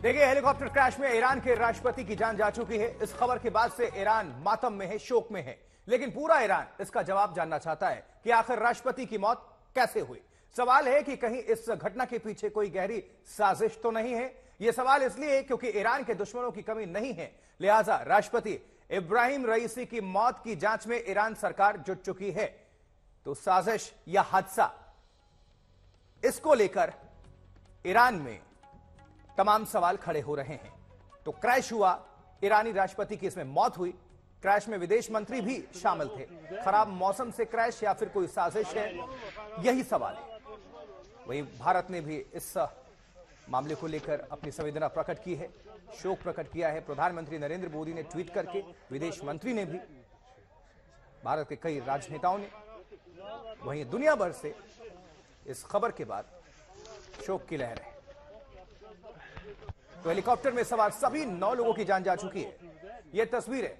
देखिए, helicopter crash में Iran के राष्ट्रपति की जान जा चुकी है। इस खबर के बाद से ईरान मातम में है, शोक में है। लेकिन पूरा ईरान इसका जवाब जानना चाहता है कि आखिर राष्ट्रपति की मौत कैसे हुई। सवाल है कि कहीं इस घटना के पीछे कोई गहरी साजिश तो नहीं है। यह सवाल इसलिए है क्योंकि ईरान के दुश्मनों की कमी नहीं है, लिहाजा राष्ट्रपति इब्राहिम रईसी की मौत की जांच में ईरान सरकार जुट चुकी है। तो साजिश या हादसा, इसको लेकर ईरान में तमाम सवाल खड़े हो रहे हैं। तो क्रैश हुआ, ईरानी राष्ट्रपति की इसमें मौत हुई। क्रैश में विदेश मंत्री भी शामिल थे। खराब मौसम से क्रैश या फिर कोई साजिश है, यही सवाल है। वहीं भारत ने भी इस मामले को लेकर अपनी संवेदना प्रकट की है, शोक प्रकट किया है। प्रधानमंत्री नरेंद्र मोदी ने ट्वीट करके, विदेश मंत्री ने भी, भारत के कई राजनेताओं ने, वहीं दुनिया भर से इस खबर के बाद शोक की लहर है। तो हेलीकॉप्टर में सवार सभी 9 लोगों की जान जा चुकी है। यह तस्वीर है,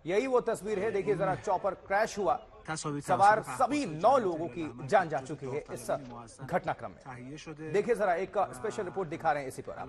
यही वो तस्वीर है। देखिए जरा, चॉपर क्रैश हुआ, सवार सभी 9 लोगों की जान जा चुकी है इस घटनाक्रम में। देखिए जरा, एक स्पेशल रिपोर्ट दिखा रहे हैं इसी पर आप।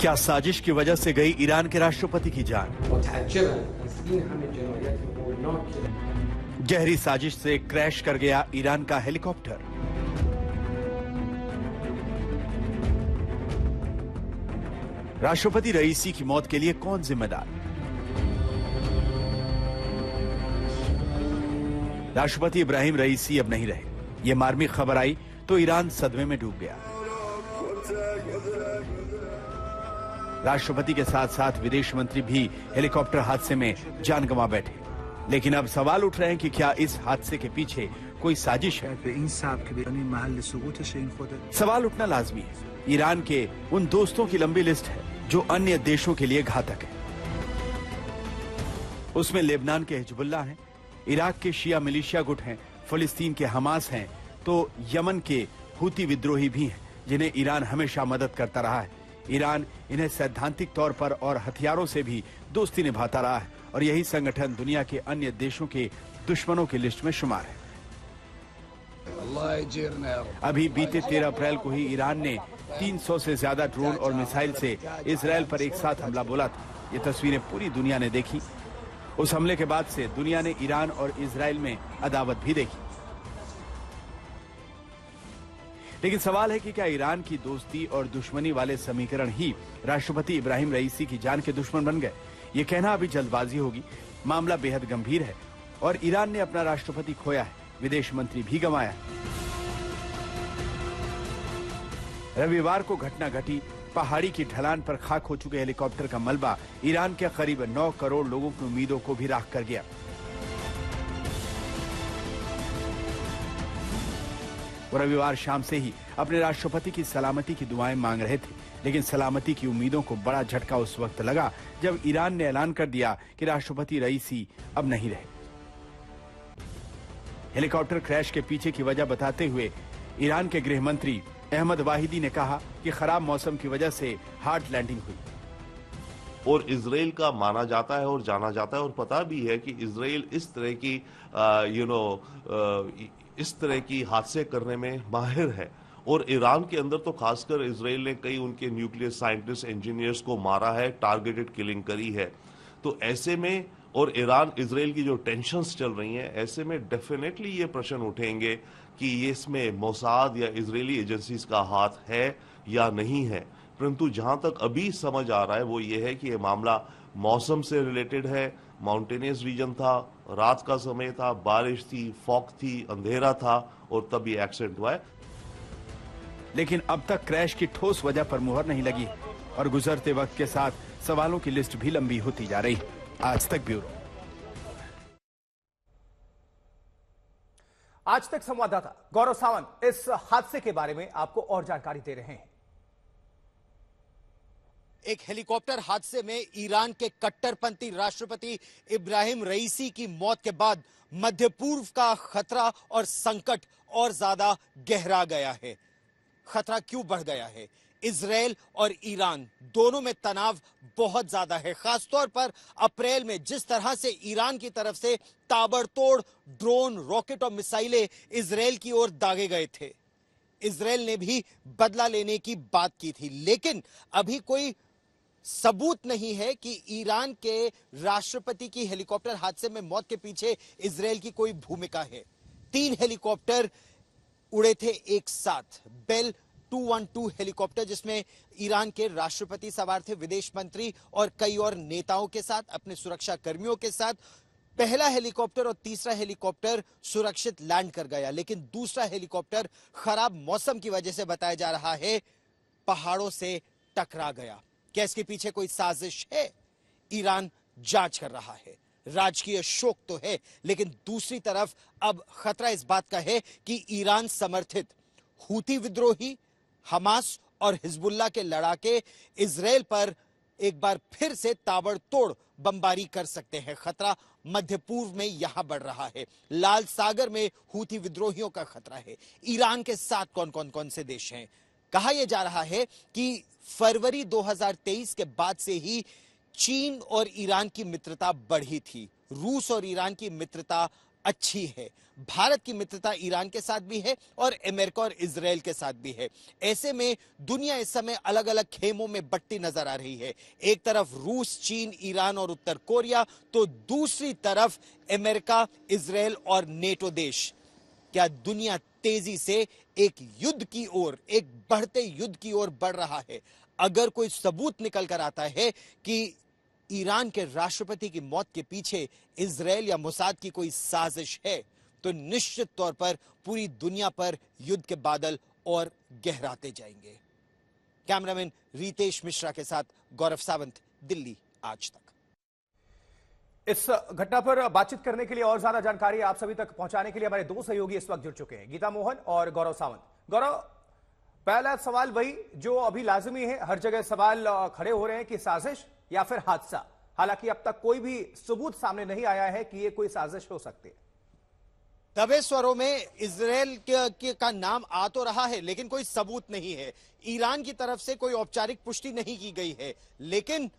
क्या साजिश की वजह से गई ईरान के राष्ट्रपति की जान? गहरी साजिश से क्रैश कर गया ईरान का हेलीकॉप्टर। राष्ट्रपति रईसी की मौत के लिए कौन जिम्मेदार? राष्ट्रपति इब्राहिम रईसी अब नहीं रहे। ये मार्मिक खबर आई तो ईरान सदमे में डूब गया। राष्ट्रपति के साथ साथ विदेश मंत्री भी हेलीकॉप्टर हादसे में जान गंवा बैठे। लेकिन अब सवाल उठ रहे हैं कि क्या इस हादसे के पीछे कोई साजिश है? सवाल उठना लाजमी है। ईरान के उन दोस्तों की लंबी लिस्ट है जो अन्य देशों के लिए घातक है। उसमें लेबनान के हिजबुल्लाह हैं, इराक के शिया मिलिशिया गुट हैं, फिलिस्तीन के हमास हैं, तो यमन के हूती विद्रोही भी हैं जिन्हें ईरान हमेशा मदद करता रहा है। ईरान इन्हें सैद्धांतिक तौर पर और हथियारों से भी दोस्ती निभाता रहा है और यही संगठन दुनिया के अन्य देशों के दुश्मनों की लिस्ट में शुमार है। अभी बीते 13 अप्रैल को ही ईरान ने 300 से ज्यादा ड्रोन और मिसाइल से इजरायल पर एक साथ हमला बोला था। ये तस्वीरें पूरी दुनिया ने देखी। उस हमले के बाद से दुनिया ने ईरान और इजरायल में अदावत भी देखी। लेकिन सवाल है कि क्या ईरान की दोस्ती और दुश्मनी वाले समीकरण ही राष्ट्रपति इब्राहिम रईसी की जान के दुश्मन बन गए? ये कहना अभी जल्दबाजी होगी। मामला बेहद गंभीर है और ईरान ने अपना राष्ट्रपति खोया है, विदेश मंत्री भी गंवाया है। रविवार को घटना घटी। पहाड़ी की ढलान पर खाक हो चुके हेलीकॉप्टर का मलबा ईरान के करीब 9 करोड़ लोगों की उम्मीदों को भी राख कर गया। वो रविवार शाम से ही अपने राष्ट्रपति की सलामती की दुआएं मांग रहे थे। लेकिन सलामती की उम्मीदों को बड़ा झटका उस वक्त लगा जब ईरान ने ऐलान कर दिया कि राष्ट्रपति रईसी अब नहीं रहे। हेलीकॉप्टर क्रैश के पीछे की वजह बताते हुए ईरान के गृह मंत्री अहमद वाहिदी ने कहा कि खराब मौसम की वजह से हार्ड लैंडिंग हुई। और इजराइल का माना जाता है और जाना जाता है और पता भी है कि इजराइल इस तरह की इस तरह की हादसे करने में माहिर है। और ईरान के अंदर तो खासकर इजराइल ने कई उनके न्यूक्लियर साइंटिस्ट इंजीनियर्स को मारा है, टारगेटेड किलिंग करी है। तो ऐसे में, और ईरान इजराइल की जो टेंशन्स चल रही हैं, ऐसे में डेफिनेटली ये प्रश्न उठेंगे कि ये इसमें मोसाद या इजरायली एजेंसीज का हाथ है या नहीं है। परंतु जहां तक अभी समझ आ रहा है वो ये है कि ये मामला मौसम से रिलेटेड है। माउंटेनियस रीजन था, रात का समय था, बारिश थी, फॉग थी, अंधेरा था और तब ये एक्सीडेंट हुआ है। लेकिन अब तक क्रैश की ठोस वजह पर मुहर नहीं लगी और गुजरते वक्त के साथ सवालों की लिस्ट भी लंबी होती जा रही है। आज तक ब्यूरो। आज तक संवाददाता गौरव सावंत इस हादसे के बारे में आपको और जानकारी दे रहे हैं। एक हेलीकॉप्टर हादसे में ईरान के कट्टरपंथी राष्ट्रपति इब्राहिम रईसी की मौत के बाद मध्य पूर्व का खतरा और संकट और ज्यादा गहरा गया है। खतरा क्यों बढ़ गया है? इजराइल और ईरान दोनों में तनाव बहुत ज्यादा है। खासतौर पर अप्रैल में जिस तरह से ईरान की तरफ से ताबड़तोड़ ड्रोन, रॉकेट और मिसाइलें इजराइल की ओर दागे गए थे, इजराइल ने भी बदला लेने की बात की थी, लेकिन अभी कोई सबूत नहीं है कि ईरान के राष्ट्रपति की हेलीकॉप्टर हादसे में मौत के पीछे इजराइल की कोई भूमिका है। 3 हेलीकॉप्टर उड़े थे एक साथ, बेल 212 हेलीकॉप्टर, जिसमें ईरान के राष्ट्रपति सवार थे, विदेश मंत्री और कई और नेताओं के साथ, अपने सुरक्षा कर्मियों के साथ। पहला हेलीकॉप्टर और तीसरा हेलीकॉप्टर सुरक्षित लैंड कर गया, लेकिन दूसरा हेलीकॉप्टर खराब मौसम की वजह से बताया जा रहा है पहाड़ों से टकरा गया। क्या इसके पीछे कोई साजिश है? ईरान जांच कर रहा है। राजकीय शोक तो है, लेकिन दूसरी तरफ अब खतरा इस बात का है कि ईरान समर्थित हूती विद्रोही, हमास और हिजबुल्लाह के लड़ाके इजराइल पर एक बार फिर से ताबड़तोड़ बमबारी कर सकते हैं। खतरा मध्य पूर्व में यहां बढ़ रहा है। लाल सागर में हूती विद्रोहियों का खतरा है। ईरान के साथ कौन से देश हैं? कहा यह जा रहा है कि फरवरी 2023 के बाद से ही चीन और ईरान की मित्रता बढ़ी थी। रूस और ईरान की मित्रता अच्छी है। भारत की मित्रता ईरान के साथ भी है और अमेरिका और इजराइल के साथ भी है। ऐसे में दुनिया इस समय अलग अलग खेमों में बंटी नजर आ रही है। एक तरफ रूस, चीन, ईरान और उत्तर कोरिया, तो दूसरी तरफ अमेरिका, इजराइल और नेटो देश। क्या दुनिया तेजी से एक युद्ध की ओर, एक बढ़ते युद्ध की ओर बढ़ रहा है? अगर कोई सबूत निकल कर आता है कि ईरान के राष्ट्रपति की मौत के पीछे इजराइल या मोसाद की कोई साजिश है, तो निश्चित तौर पर पूरी दुनिया पर युद्ध के बादल और गहराते जाएंगे। कैमरामैन रितेश मिश्रा के साथ गौरव सावंत, दिल्ली आज तक। इस घटना पर बातचीत करने के लिए और ज्यादा जानकारी आप सभी तक पहुंचाने के लिए हमारे 2 सहयोगी इस वक्त जुड़ चुके हैं, गीता मोहन और गौरव सावंत। गौरव, पहला सवाल वही जो अभी लाजमी है, हर जगह सवाल खड़े हो रहे हैं कि साजिश या फिर हादसा। हालांकि अब तक कोई भी सबूत सामने नहीं आया है कि यह कोई साजिश हो सकती है। दबे स्वरों में इजराइल का नाम आ तो रहा है, लेकिन कोई सबूत नहीं है। ईरान की तरफ से कोई औपचारिक पुष्टि नहीं की गई है, लेकिन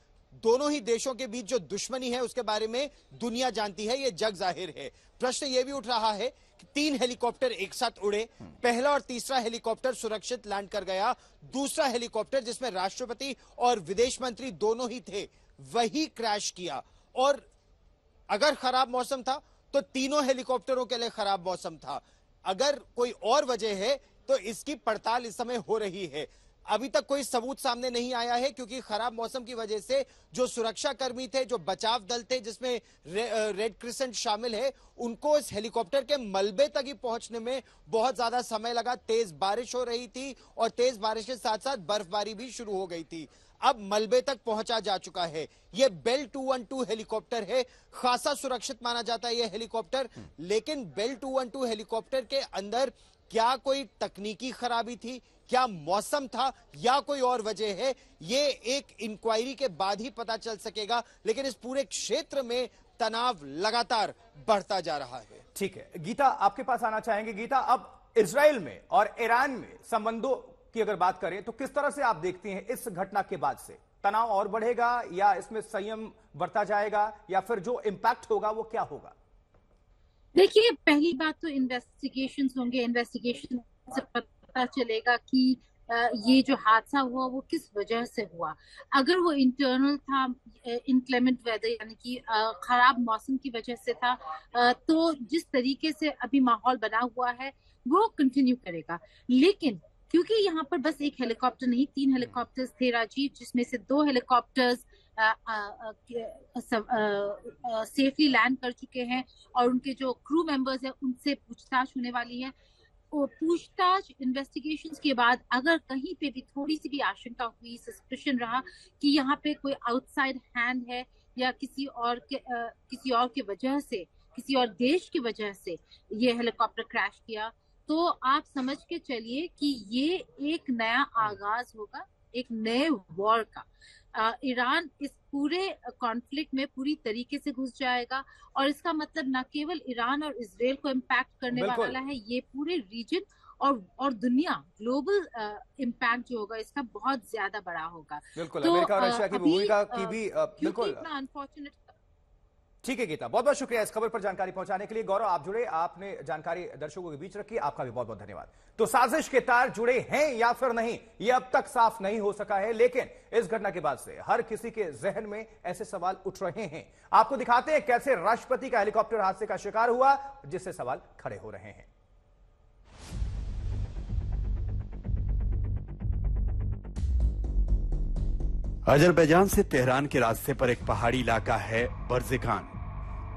दोनों ही देशों के बीच जो दुश्मनी है उसके बारे में दुनिया जानती है, यह जग जाहिर है। प्रश्न यह भी उठ रहा है कि 3 हेलीकॉप्टर एक साथ उड़े, पहला और तीसरा हेलीकॉप्टर सुरक्षित लैंड कर गया, दूसरा हेलीकॉप्टर जिसमें राष्ट्रपति और विदेश मंत्री दोनों ही थे वही क्रैश किया। और अगर खराब मौसम था तो तीनों हेलीकॉप्टरों के लिए खराब मौसम था। अगर कोई और वजह है तो इसकी पड़ताल इस समय हो रही है। अभी तक कोई सबूत सामने नहीं आया है, क्योंकि खराब मौसम की वजह से जो सुरक्षा कर्मी थे, जो बचाव दल थे जिसमें रेड क्रिसेंट शामिल है, उनको इस हेलीकॉप्टर के मलबे तक ही पहुंचने में बहुत ज्यादा समय लगा। तेज बारिश हो रही थी और तेज बारिश के साथ साथ बर्फबारी भी शुरू हो गई थी। अब मलबे तक पहुंचा जा चुका है। यह बेल 212 हेलीकॉप्टर है, खासा सुरक्षित माना जाता है यह हेलीकॉप्टर। लेकिन बेल 212 हेलीकॉप्टर के अंदर क्या कोई तकनीकी खराबी थी, क्या मौसम था, या कोई और वजह है, ये एक इंक्वायरी के बाद ही पता चल सकेगा। लेकिन इस पूरे क्षेत्र में तनाव लगातार बढ़ता जा रहा है। ठीक है, गीता आपके पास आना चाहेंगे। गीता, अब इजराइल में और ईरान में संबंधों की अगर बात करें तो किस तरह से आप देखती हैं इस घटना के बाद से तनाव और बढ़ेगा या इसमें संयम बरता जाएगा, या फिर जो इंपैक्ट होगा वो क्या होगा? देखिए, पहली बात तो इन्वेस्टिगेशंस होंगे। इन्वेस्टिगेशन से पता चलेगा कि ये जो हादसा हुआ वो किस वजह से हुआ। अगर वो इंटरनल था, इनक्लेमेंट वेदर यानी कि खराब मौसम की वजह से था, तो जिस तरीके से अभी माहौल बना हुआ है वो कंटिन्यू करेगा। लेकिन क्योंकि यहाँ पर बस एक हेलीकॉप्टर नहीं, 3 हेलीकॉप्टर्स थे राजीव, जिसमें से 2 हेलीकॉप्टर्स सेफली लैंड कर चुके हैं और उनके जो क्रू मेंबर्स हैं उनसे पूछताछ होने वाली है। पूछताछ इन्वेस्टिगेशंस के बाद अगर कहीं पे भी थोड़ी सी भी आशंका हुई, सस्पिशन रहा कि यहाँ पे कोई आउटसाइड हैंड है या किसी और के वजह से, किसी और देश की वजह से ये हेलीकॉप्टर क्रैश किया, तो आप समझ के चलिए कि ये एक नया आगाज होगा एक नए वॉर का। ईरान इस पूरे कॉन्फ्लिक्ट में पूरी तरीके से घुस जाएगा और इसका मतलब न केवल ईरान और इजराइल को इम्पैक्ट करने वाला है, ये पूरे रीजन और दुनिया ग्लोबल इम्पैक्ट जो होगा इसका बहुत ज्यादा बड़ा होगा। बिल्कुल, तो अमेरिका और रशिया की भूमिका की भी बिल्कुल इतना अनफॉर्चुनेट। ठीक है गीता, बहुत बहुत शुक्रिया इस खबर पर जानकारी पहुंचाने के लिए। गौरव, आप जुड़े, आपने जानकारी दर्शकों के बीच रखी, आपका भी बहुत बहुत धन्यवाद। तो साजिश के तार जुड़े हैं या फिर नहीं, यह अब तक साफ नहीं हो सका है, लेकिन इस घटना के बाद से हर किसी के जहन में ऐसे सवाल उठ रहे हैं। आपको दिखाते हैं कैसे राष्ट्रपति का हेलीकॉप्टर हादसे का शिकार हुआ, जिससे सवाल खड़े हो रहे हैं। अजरबैजान से तेहरान के रास्ते पर एक पहाड़ी इलाका है बर्जिकान।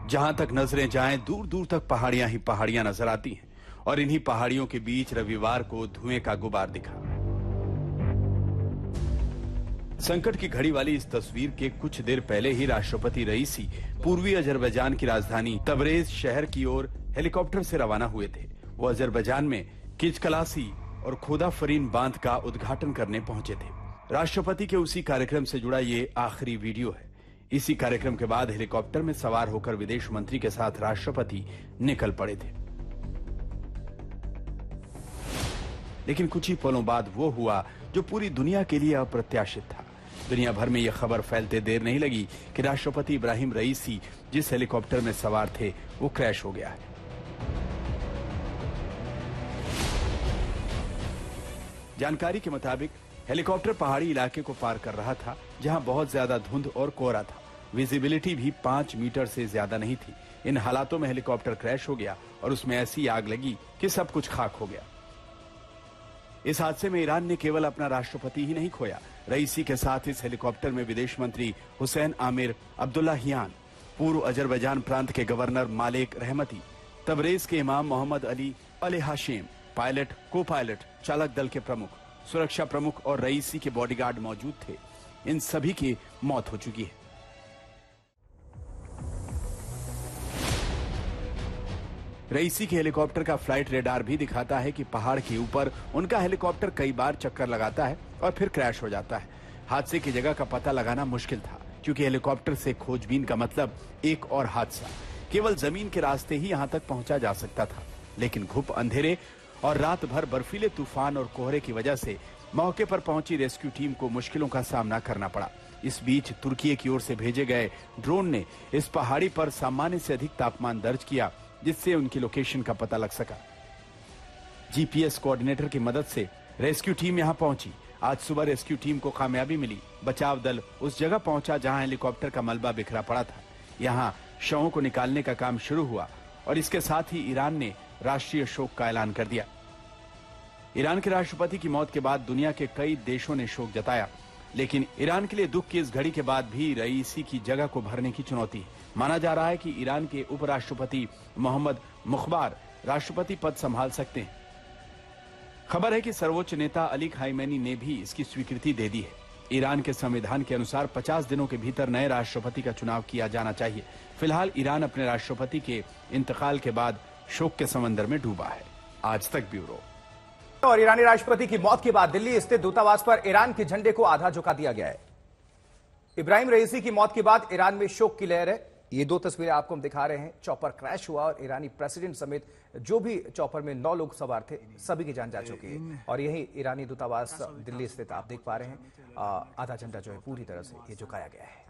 जहां तक नजरें जाएं, दूर दूर तक पहाड़ियां ही पहाड़ियां नजर आती हैं और इन्हीं पहाड़ियों के बीच रविवार को धुएं का गुबार दिखा। संकट की घड़ी वाली इस तस्वीर के कुछ देर पहले ही राष्ट्रपति रईसी पूर्वी अजरबैजान की राजधानी तबरेज शहर की ओर हेलीकॉप्टर से रवाना हुए थे। वो अजरबैजान में किचकलासी और खोदाफरीन बांध का उद्घाटन करने पहुंचे थे। राष्ट्रपति के उसी कार्यक्रम से जुड़ा ये आखिरी वीडियो है। इसी कार्यक्रम के बाद हेलीकॉप्टर में सवार होकर विदेश मंत्री के साथ राष्ट्रपति निकल पड़े थे। लेकिन कुछ ही पलों बाद वो हुआ जो पूरी दुनिया के लिए अप्रत्याशित था। दुनिया भर में यह खबर फैलते देर नहीं लगी कि राष्ट्रपति इब्राहिम रईसी जिस हेलीकॉप्टर में सवार थे वो क्रैश हो गया है। जानकारी के मुताबिक हेलीकॉप्टर पहाड़ी इलाके को पार कर रहा था, जहां बहुत ज्यादा धुंध और कोहरा था। विजिबिलिटी भी 5 मीटर से ज्यादा नहीं थी। इन हालातों में हेलीकॉप्टर क्रैश हो गया और उसमें ऐसी आग लगी कि सब कुछ खाक हो गया। इस हादसे में ईरान ने केवल अपना राष्ट्रपति ही नहीं खोया, रईसी के साथ इस हेलीकॉप्टर में विदेश मंत्री हुसैन आमिर अब्दुल्लाहियान, पूर्व अजरबैजान प्रांत के गवर्नर मालिक रहमती, तबरेज के इमाम मोहम्मद अली अल हाशिम, पायलट, को पायलट, चालक दल के प्रमुख, सुरक्षा प्रमुख और रईसी के बॉडीगार्ड मौजूद थे। इन सभी की मौत हो चुकी है। रईसी के हेलीकॉप्टर का फ्लाइट रेडार भी दिखाता है कि पहाड़ के ऊपर उनका हेलीकॉप्टर कई बार चक्कर लगाता है और फिर क्रैश हो जाता है। हादसे की जगह का पता लगाना मुश्किल था, क्योंकि हेलीकॉप्टर से खोजबीन का मतलब एक और हादसा। केवल जमीन के रास्ते ही यहां तक पहुंचा जा सकता था, लेकिन घुप अंधेरे और रात भर बर्फीले तूफान और कोहरे की वजह से मौके पर पहुंची रेस्क्यू टीम को मुश्किलों का सामना करना पड़ा। इस बीच तुर्की की ओर से भेजे गए ड्रोन ने इस पहाड़ी पर सामान्य से अधिक तापमान दर्ज किया, जिससे उनकी लोकेशन का पता लग सका। जीपीएस कोऑर्डिनेटर की मदद से रेस्क्यू टीम यहां पहुंची। आज सुबह रेस्क्यू टीम को कामयाबी मिली। बचाव दल उस जगह पहुंचा जहां हेलीकॉप्टर का मलबा बिखरा पड़ा था। यहां शवों को निकालने का काम शुरू हुआ और इसके साथ ही ईरान ने राष्ट्रीय शोक का ऐलान कर दिया। ईरान के राष्ट्रपति की मौत के बाद दुनिया के कई देशों ने शोक जताया, लेकिन ईरान के लिए दुख की इस घड़ी के बाद भी रईसी की जगह को भरने की चुनौती है। माना जा रहा है कि ईरान के उपराष्ट्रपति मोहम्मद मुख्बार राष्ट्रपति पद संभाल सकते हैं। खबर है कि सर्वोच्च नेता अली खामेनी ने भी इसकी स्वीकृति दे दी है। ईरान के संविधान के अनुसार 50 दिनों के भीतर नए राष्ट्रपति का चुनाव किया जाना चाहिए। फिलहाल ईरान अपने राष्ट्रपति के इंतकाल के बाद शोक के समंदर में डूबा है। आज तक ब्यूरो। और ईरानी राष्ट्रपति की मौत के बाद दिल्ली स्थित दूतावास पर ईरान के झंडे को आधा झुका दिया गया है। इब्राहिम रईसी की मौत के बाद ईरान में शोक की लहर है। ये दो तस्वीरें आपको हम दिखा रहे हैं। चॉपर क्रैश हुआ और ईरानी प्रेसिडेंट समेत जो भी चॉपर में 9 लोग सवार थे, सभी की जान जा चुकी है। और यही ईरानी दूतावास दिल्ली स्थित आप देख पा रहे हैं। आधा झंडा जो है पूरी तरह से ये झुकाया गया है।